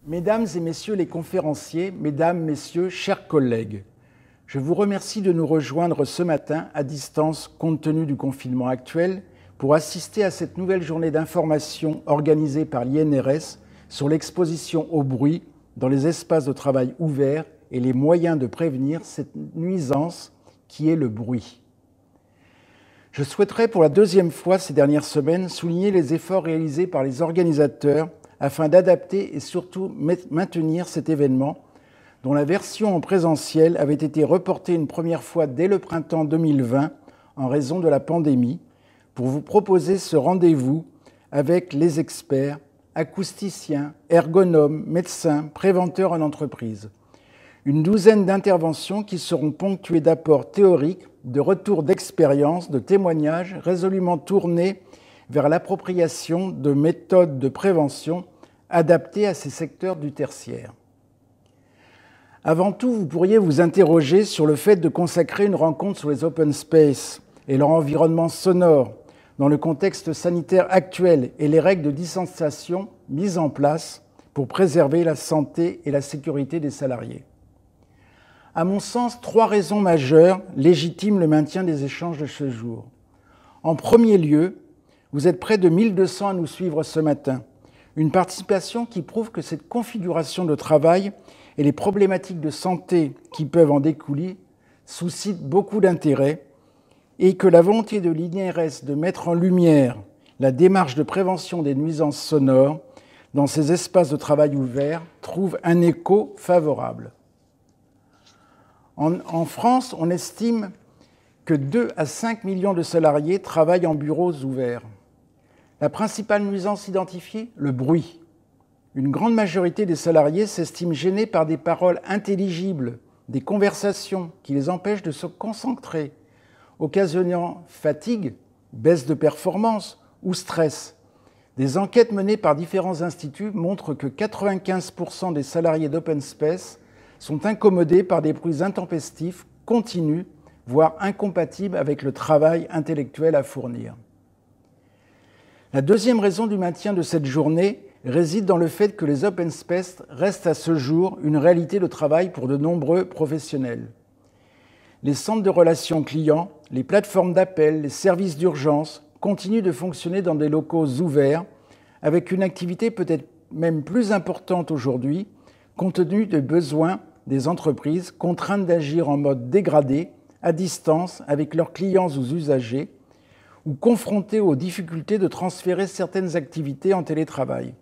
Mesdames et messieurs les conférenciers, mesdames, messieurs, chers collègues, je vous remercie de nous rejoindre ce matin à distance compte tenu du confinement actuel pour assister à cette nouvelle journée d'information organisée par l'INRS sur l'exposition au bruit dans les espaces de travail ouverts et les moyens de prévenir cette nuisance qui est le bruit. Je souhaiterais pour la deuxième fois ces dernières semaines souligner les efforts réalisés par les organisateurs afin d'adapter et surtout maintenir cet événement dont la version en présentiel avait été reportée une première fois dès le printemps 2020 en raison de la pandémie, pour vous proposer ce rendez-vous avec les experts, acousticiens, ergonomes, médecins, préventeurs en entreprise. Une douzaine d'interventions qui seront ponctuées d'apports théoriques, de retours d'expérience, de témoignages résolument tournés vers l'appropriation de méthodes de prévention adaptées à ces secteurs du tertiaire. Avant tout, vous pourriez vous interroger sur le fait de consacrer une rencontre sur les open space et leur environnement sonore dans le contexte sanitaire actuel et les règles de distanciation mises en place pour préserver la santé et la sécurité des salariés. À mon sens, trois raisons majeures légitiment le maintien des échanges de ce jour. En premier lieu, vous êtes près de 1200 à nous suivre ce matin. Une participation qui prouve que cette configuration de travail et les problématiques de santé qui peuvent en découler suscitent beaucoup d'intérêt et que la volonté de l'INRS de mettre en lumière la démarche de prévention des nuisances sonores dans ces espaces de travail ouverts trouve un écho favorable. En France, on estime que 2 à 5 millions de salariés travaillent en bureaux ouverts. La principale nuisance identifiée, le bruit. Une grande majorité des salariés s'estiment gênés par des paroles intelligibles, des conversations qui les empêchent de se concentrer, occasionnant fatigue, baisse de performance ou stress. Des enquêtes menées par différents instituts montrent que 95% des salariés d'Open Space sont incommodés par des bruits intempestifs, continus, voire incompatibles avec le travail intellectuel à fournir. La deuxième raison du maintien de cette journée réside dans le fait que les open space restent à ce jour une réalité de travail pour de nombreux professionnels. Les centres de relations clients, les plateformes d'appel, les services d'urgence continuent de fonctionner dans des locaux ouverts avec une activité peut-être même plus importante aujourd'hui compte tenu des besoins des entreprises contraintes d'agir en mode dégradé, à distance, avec leurs clients ou usagers, ou confrontées aux difficultés de transférer certaines activités en télétravail.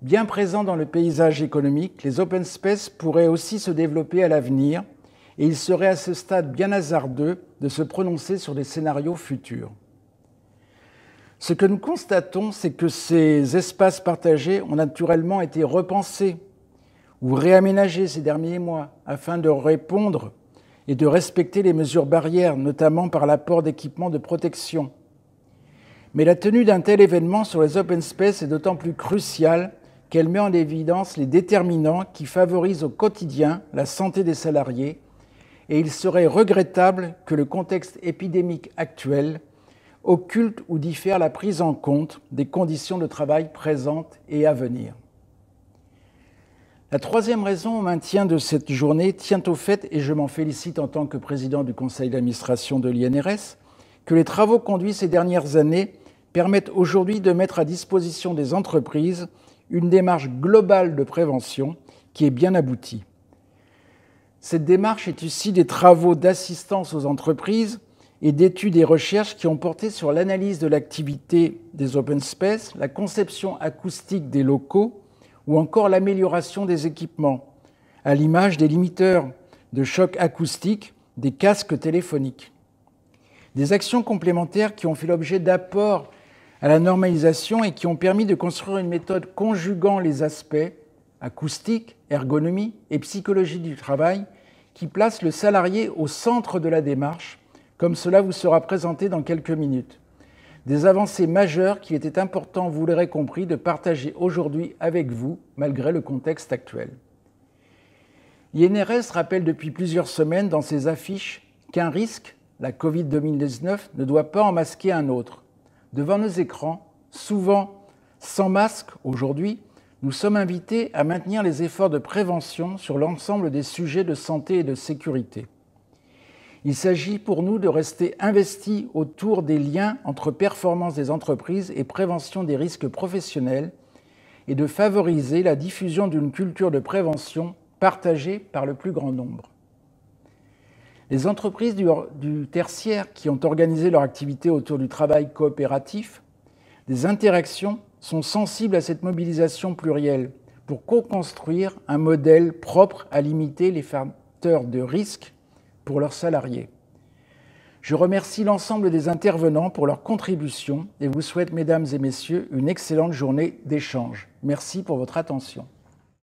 Bien présents dans le paysage économique, les open space pourraient aussi se développer à l'avenir et il serait à ce stade bien hasardeux de se prononcer sur des scénarios futurs. Ce que nous constatons, c'est que ces espaces partagés ont naturellement été repensés ou réaménagés ces derniers mois afin de répondre et de respecter les mesures barrières, notamment par l'apport d'équipements de protection. Mais la tenue d'un tel événement sur les open space est d'autant plus cruciale qu'elle met en évidence les déterminants qui favorisent au quotidien la santé des salariés, et il serait regrettable que le contexte épidémique actuel occulte ou diffère la prise en compte des conditions de travail présentes et à venir. La troisième raison au maintien de cette journée tient au fait, et je m'en félicite en tant que président du conseil d'administration de l'INRS, que les travaux conduits ces dernières années permettent aujourd'hui de mettre à disposition des entreprises une démarche globale de prévention qui est bien aboutie. Cette démarche est issue des travaux d'assistance aux entreprises et d'études et recherches qui ont porté sur l'analyse de l'activité des open space, la conception acoustique des locaux ou encore l'amélioration des équipements, à l'image des limiteurs de choc acoustique, des casques téléphoniques. Des actions complémentaires qui ont fait l'objet d'apports à la normalisation et qui ont permis de construire une méthode conjuguant les aspects acoustique, ergonomie et psychologie du travail qui place le salarié au centre de la démarche, comme cela vous sera présenté dans quelques minutes. Des avancées majeures qu'il était important, vous l'aurez compris, de partager aujourd'hui avec vous, malgré le contexte actuel. L'INRS rappelle depuis plusieurs semaines dans ses affiches qu'un risque, la Covid-19, ne doit pas en masquer un autre. Devant nos écrans, souvent sans masque aujourd'hui, nous sommes invités à maintenir les efforts de prévention sur l'ensemble des sujets de santé et de sécurité. Il s'agit pour nous de rester investis autour des liens entre performance des entreprises et prévention des risques professionnels et de favoriser la diffusion d'une culture de prévention partagée par le plus grand nombre. Les entreprises du tertiaire qui ont organisé leur activité autour du travail coopératif, des interactions, sont sensibles à cette mobilisation plurielle pour co-construire un modèle propre à limiter les facteurs de risque pour leurs salariés. Je remercie l'ensemble des intervenants pour leur contribution et vous souhaite, mesdames et messieurs, une excellente journée d'échange. Merci pour votre attention.